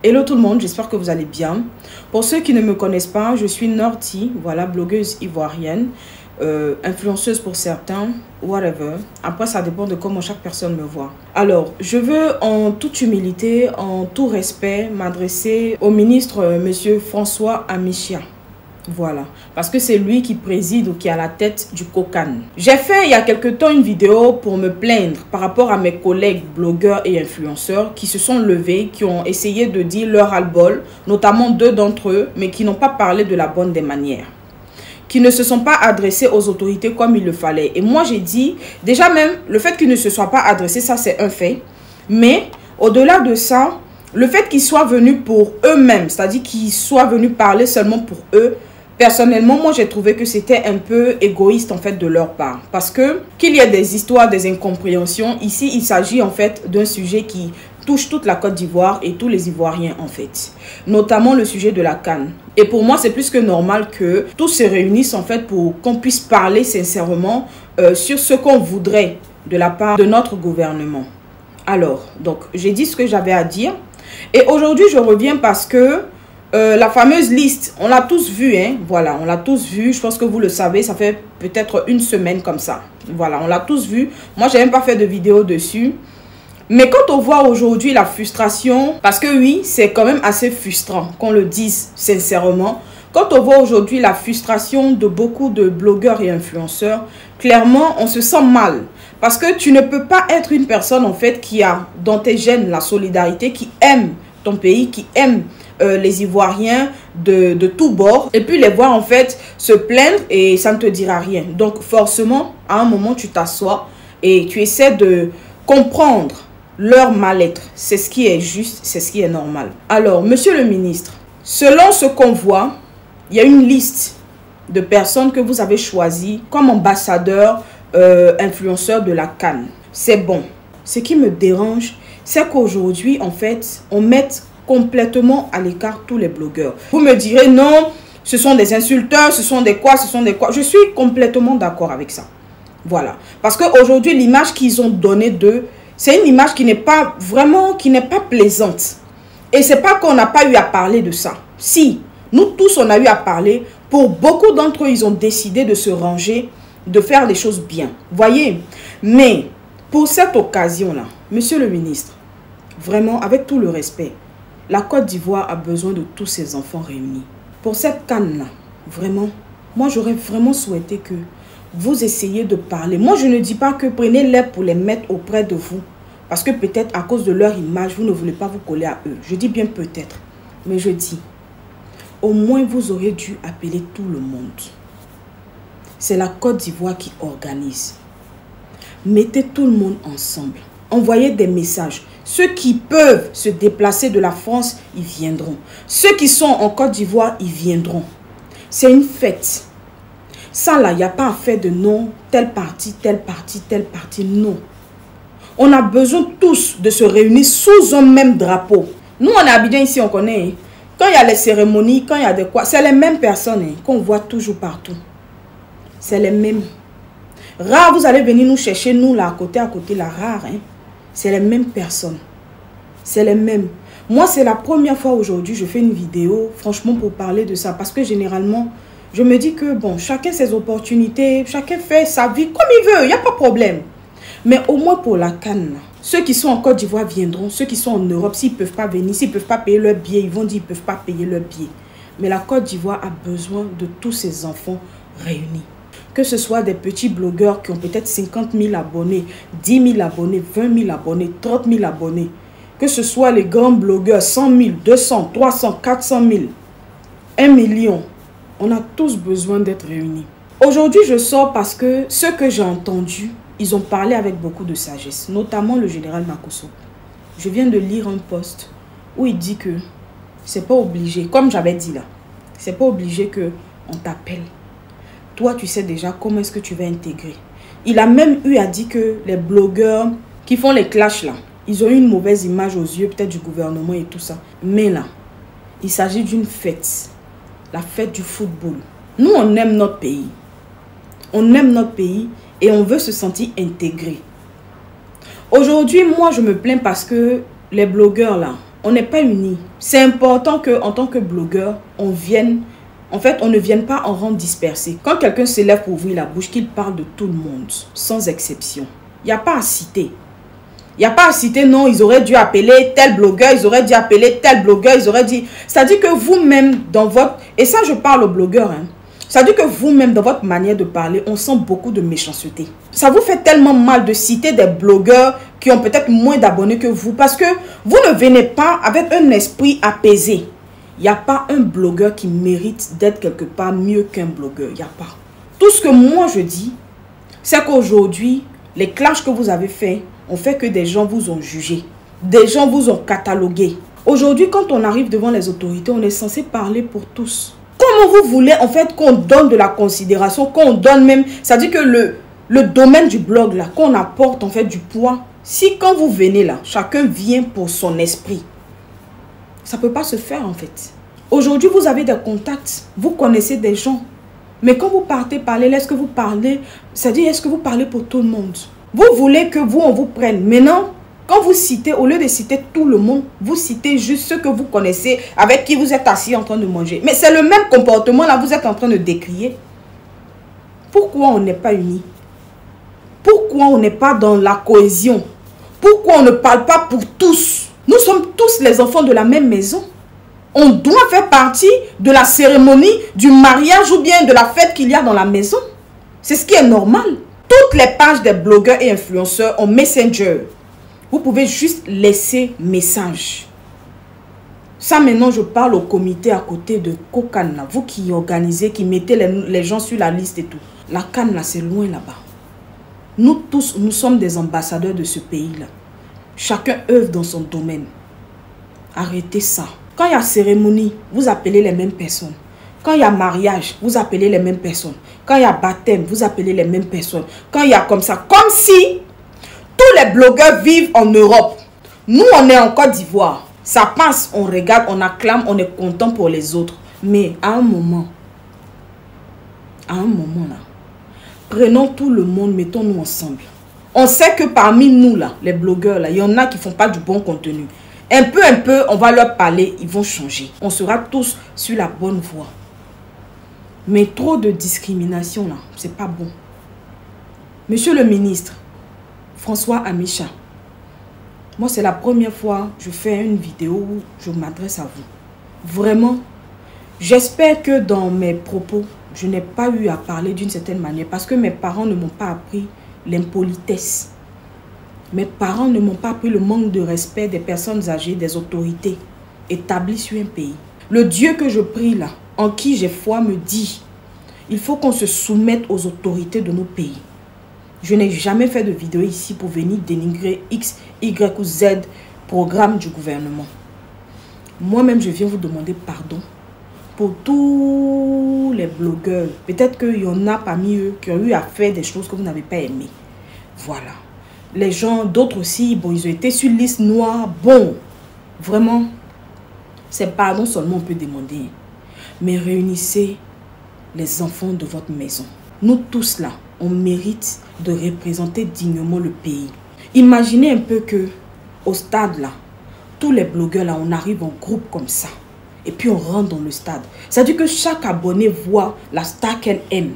Hello tout le monde, j'espère que vous allez bien. Pour ceux qui ne me connaissent pas, je suis Norty, voilà, blogueuse ivoirienne, influenceuse pour certains, whatever. Après, ça dépend de comment chaque personne me voit. Alors, je veux en toute humilité, en tout respect, m'adresser au ministre Monsieur François Amichia. Voilà, parce que c'est lui qui préside ou qui est à la tête du COCAN. J'ai fait il y a quelque temps une vidéo pour me plaindre par rapport à mes collègues blogueurs et influenceurs qui se sont levés, qui ont essayé de dire leur ras-le-bol, notamment 2 d'entre eux, mais qui n'ont pas parlé de la bonne des manières, qui ne se sont pas adressés aux autorités comme il le fallait. Et moi j'ai dit, déjà même, le fait qu'ils ne se soient pas adressés, ça c'est un fait, mais au-delà de ça, le fait qu'ils soient venus pour eux-mêmes, c'est-à-dire qu'ils soient venus parler seulement pour eux, personnellement, moi, j'ai trouvé que c'était un peu égoïste, en fait, de leur part. Parce que, qu'il y ait des histoires, des incompréhensions, ici, il s'agit, en fait, d'un sujet qui touche toute la Côte d'Ivoire et tous les Ivoiriens, en fait. Notamment le sujet de la CAN. Et pour moi, c'est plus que normal que tous se réunissent, en fait, pour qu'on puisse parler sincèrement sur ce qu'on voudrait de la part de notre gouvernement. Alors, donc, j'ai dit ce que j'avais à dire. Et aujourd'hui, je reviens parce que la fameuse liste, on l'a tous vu, hein, voilà, on l'a tous vu, je pense que vous le savez, ça fait peut-être une semaine comme ça, voilà, on l'a tous vu, moi j'ai même pas fait de vidéo dessus, mais quand on voit aujourd'hui la frustration, parce que oui, c'est quand même assez frustrant, qu'on le dise sincèrement, quand on voit aujourd'hui la frustration de beaucoup de blogueurs et influenceurs, clairement, on se sent mal. Parce que tu ne peux pas être une personne, en fait, qui a dans tes gènes la solidarité, qui aime ton pays, qui aime les Ivoiriens de tous bords, et puis les voir, en fait, se plaindre et ça ne te dira rien. Donc, forcément, à un moment, tu t'assois et tu essaies de comprendre leur mal-être. C'est ce qui est juste, c'est ce qui est normal. Alors, monsieur le ministre, selon ce qu'on voit, il y a une liste de personnes que vous avez choisies comme ambassadeurs, influenceurs de la CAN. C'est bon. Ce qui me dérange, c'est qu'aujourd'hui, en fait, on met complètement à l'écart tous les blogueurs. Vous me direz, non, ce sont des insulteurs, ce sont des quoi, ce sont des quoi. Je suis complètement d'accord avec ça. Voilà. Parce qu'aujourd'hui, l'image qu'ils ont donnée d'eux, c'est une image qui n'est pas vraiment, qui n'est pas plaisante. Et c'est pas qu'on n'a pas eu à parler de ça. Si, nous tous, on a eu à parler. Pour beaucoup d'entre eux, ils ont décidé de se ranger, de faire les choses bien. Voyez. Mais, pour cette occasion-là, monsieur le ministre, vraiment, avec tout le respect, la Côte d'Ivoire a besoin de tous ses enfants réunis. Pour cette CAN-là, vraiment, moi j'aurais vraiment souhaité que vous essayiez de parler. Moi je ne dis pas que prenez-les pour les mettre auprès de vous. Parce que peut-être à cause de leur image, vous ne voulez pas vous coller à eux. Je dis bien peut-être. Mais je dis, au moins vous aurez dû appeler tout le monde. C'est la Côte d'Ivoire qui organise. Mettez tout le monde ensemble. Envoyez des messages. Ceux qui peuvent se déplacer de la France, ils viendront. Ceux qui sont en Côte d'Ivoire, ils viendront. C'est une fête. Ça là, il n'y a pas à faire de non, telle partie, telle partie, telle partie, non. On a besoin tous de se réunir sous un même drapeau. Nous, on est à Abidjan ici, on connaît. Hein. Quand il y a les cérémonies, quand il y a des quoi, c'est les mêmes personnes hein, qu'on voit toujours partout. C'est les mêmes. Rare, vous allez venir nous chercher, nous là, à côté, là, rare, hein. C'est les mêmes personnes. C'est les mêmes. Moi, c'est la première fois aujourd'hui, je fais une vidéo, franchement, pour parler de ça. Parce que généralement, je me dis que, bon, chacun ses opportunités, chacun fait sa vie comme il veut, il n'y a pas de problème. Mais au moins pour la CAN, ceux qui sont en Côte d'Ivoire viendront. Ceux qui sont en Europe, s'ils ne peuvent pas venir, s'ils ne peuvent pas payer leur billet, ils vont dire qu'ils ne peuvent pas payer leur billet. Mais la Côte d'Ivoire a besoin de tous ces enfants réunis. Que ce soit des petits blogueurs qui ont peut-être 50 000 abonnés, 10 000 abonnés, 20 000 abonnés, 30 000 abonnés. Que ce soit les grands blogueurs, 100 000, 200, 300, 400 000, 1 million. On a tous besoin d'être réunis. Aujourd'hui, je sors parce que ceux que j'ai entendus, ils ont parlé avec beaucoup de sagesse, notamment le général Makosso. Je viens de lire un post où il dit que c'est pas obligé, comme j'avais dit là, c'est pas obligé qu'on t'appelle. Toi, tu sais déjà comment est-ce que tu vas intégrer. Il a même eu à dire que les blogueurs qui font les clashs là, ils ont eu une mauvaise image aux yeux peut-être du gouvernement et tout ça. Mais là, il s'agit d'une fête. La fête du football. Nous, on aime notre pays. On aime notre pays et on veut se sentir intégré. Aujourd'hui, moi, je me plains parce que les blogueurs là, On n'est pas unis. C'est important qu'en tant que blogueur, on vienne... En fait, on ne vienne pas en rang dispersé. Quand quelqu'un se lève pour ouvrir la bouche, qu'il parle de tout le monde, sans exception. Il n'y a pas à citer. Il n'y a pas à citer, non, ils auraient dû appeler tel blogueur, ils auraient dû appeler tel blogueur, ils auraient dit... C'est-à-dire que vous-même, dans votre... Et ça, je parle aux blogueurs, hein. C'est-à-dire que vous-même, dans votre manière de parler, on sent beaucoup de méchanceté. Ça vous fait tellement mal de citer des blogueurs qui ont peut-être moins d'abonnés que vous, parce que vous ne venez pas avec un esprit apaisé. Il n'y a pas un blogueur qui mérite d'être quelque part mieux qu'un blogueur. Il n'y a pas. Tout ce que moi je dis, c'est qu'aujourd'hui, les clashs que vous avez faits ont fait que des gens vous ont jugé. Des gens vous ont catalogué. Aujourd'hui, quand on arrive devant les autorités, on est censé parler pour tous. Comment vous voulez en fait qu'on donne de la considération, qu'on donne même... C'est-à-dire que le domaine du blog, là, qu'on apporte en fait du poids. Si quand vous venez là, chacun vient pour son esprit, ça ne peut pas se faire en fait. Aujourd'hui, vous avez des contacts, vous connaissez des gens. Mais quand vous partez parler, est-ce que vous parlez, c'est-à-dire est-ce que vous parlez pour tout le monde? Vous voulez que vous, on vous prenne. Maintenant, quand vous citez, au lieu de citer tout le monde, vous citez juste ceux que vous connaissez, avec qui vous êtes assis en train de manger. Mais c'est le même comportement là, vous êtes en train de décrier. Pourquoi on n'est pas unis? Pourquoi on n'est pas dans la cohésion? Pourquoi on ne parle pas pour tous? Nous sommes tous les enfants de la même maison. On doit faire partie de la cérémonie, du mariage ou bien de la fête qu'il y a dans la maison. C'est ce qui est normal. Toutes les pages des blogueurs et influenceurs ont Messenger. Vous pouvez juste laisser message. Ça maintenant, je parle au comité à côté de Kokan. Vous qui organisez, qui mettez les gens sur la liste et tout. La Cannes là, c'est loin là-bas. Nous tous, nous sommes des ambassadeurs de ce pays-là. Chacun œuvre dans son domaine. Arrêtez ça. Quand il y a cérémonie, vous appelez les mêmes personnes. Quand il y a mariage, vous appelez les mêmes personnes. Quand il y a baptême, vous appelez les mêmes personnes. Quand il y a comme ça, comme si tous les blogueurs vivent en Europe. Nous, on est en Côte d'Ivoire. Ça passe, on regarde, on acclame, on est content pour les autres. Mais à un moment là, prenons tout le monde, mettons-nous ensemble. On sait que parmi nous, là, les blogueurs, là, il y en a qui ne font pas du bon contenu. Un peu, on va leur parler, ils vont changer. On sera tous sur la bonne voie. Mais trop de discrimination, là, c'est pas bon. Monsieur le ministre, François Amicha, moi, c'est la première fois que je fais une vidéo où je m'adresse à vous. Vraiment, j'espère que dans mes propos, je n'ai pas eu à parler d'une certaine manière parce que mes parents ne m'ont pas appris l'impolitesse. Mes parents ne m'ont pas appris le manque de respect des personnes âgées, des autorités établies sur un pays. Le Dieu que je prie là, en qui j'ai foi, me dit, il faut qu'on se soumette aux autorités de nos pays. Je n'ai jamais fait de vidéo ici pour venir dénigrer X, Y ou Z programme du gouvernement. Moi-même, je viens vous demander pardon pour tous les blogueurs. Peut-être qu'il y en a parmi eux qui ont eu à faire des choses que vous n'avez pas aimées. Voilà. Les gens, d'autres aussi, bon, ils ont été sur liste noire. Bon, vraiment, c'est pardon seulement on peut demander. Mais réunissez les enfants de votre maison. Nous tous là, on mérite de représenter dignement le pays. Imaginez un peu que au stade là, tous les blogueurs là, on arrive en groupe comme ça. Et puis on rentre dans le stade. C'est-à-dire que chaque abonné voit la star qu'elle aime.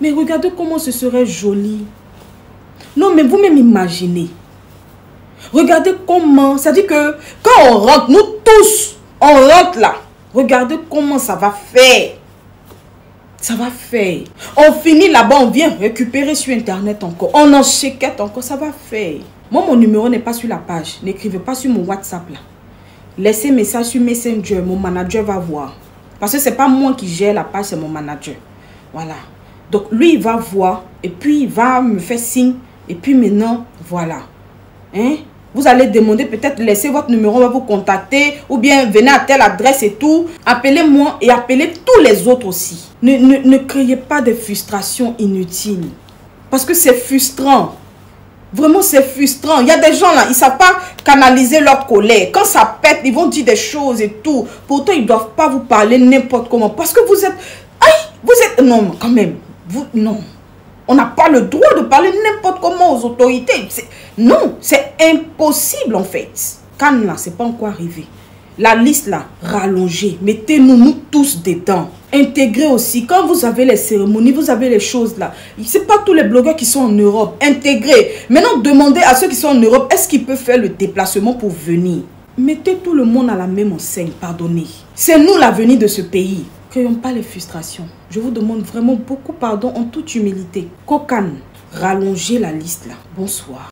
Mais regardez comment ce serait joli. Non, mais vous-même imaginez. Regardez comment, c'est-à-dire que quand on rentre, nous tous, on rentre là. Regardez comment ça va faire. Ça va faire. On finit là-bas, on vient récupérer sur Internet encore. On en chéquette encore, ça va faire. Moi, mon numéro n'est pas sur la page. N'écrivez pas sur mon WhatsApp là. Laissez message sur Messenger, mon manager va voir. Parce que ce n'est pas moi qui gère la page, c'est mon manager. Voilà. Donc lui, il va voir et puis il va me faire signe. Et puis maintenant, voilà. Hein? Vous allez demander, peut-être laisser votre numéro, on va vous contacter. Ou bien venez à telle adresse et tout. Appelez-moi et appelez tous les autres aussi. Ne créez pas de frustration inutile. Parce que c'est frustrant. Vraiment, c'est frustrant. Il y a des gens là, ils ne savent pas canaliser leur colère. Quand ça pète, ils vont dire des choses et tout. Pourtant, ils ne doivent pas vous parler n'importe comment. Parce que vous êtes... Aïe, vous êtes... Non, quand même. Vous... Non. On n'a pas le droit de parler n'importe comment aux autorités. Non, c'est impossible en fait. Cannes là, c'est pas encore arrivé. La liste là, rallongez. Mettez-nous nous tous dedans. Intégrez aussi. Quand vous avez les cérémonies, vous avez les choses là. Ce n'est pas tous les blogueurs qui sont en Europe. Intégrez. Maintenant, demandez à ceux qui sont en Europe, est-ce qu'ils peuvent faire le déplacement pour venir? Mettez tout le monde à la même enseigne, pardonnez. C'est nous l'avenir de ce pays. Créons pas les frustrations. Je vous demande vraiment beaucoup pardon en toute humilité. Kokane, rallongez la liste là. Bonsoir.